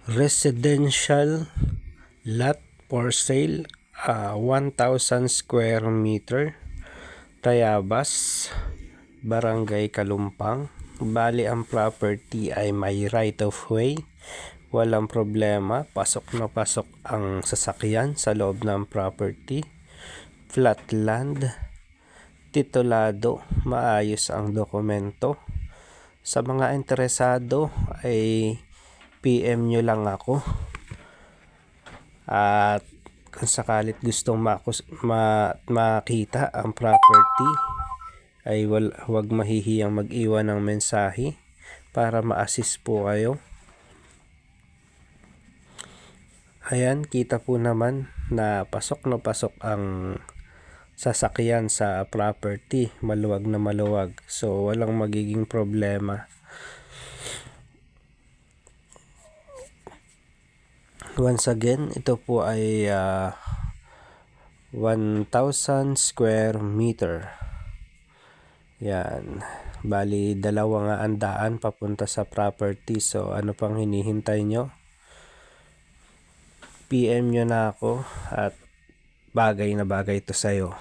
Residential lot for sale, 1,000 square meter, Tayabas, Barangay Kalumpang. Bali ang property ay may right of way, walang problema, pasok na pasok ang sasakyan sa loob ng property. Flat land, titulado, maayos ang dokumento. Sa mga interesado ay PM nyo lang ako. At kung sakalit gustong makita ang property ay huwag mahihiyang mag-iwan ng mensahe para ma-assist po kayo. Ayan, kita po naman na pasok ang sasakyan sa property, maluwag na maluwag, so walang magiging problema. Once again, ito po ay 1,000 square meter. Yan. Bali, 2 nga ang daan papunta sa property. So, ano pang hinihintay nyo? PM nyo na ako at bagay na bagay ito sa'yo.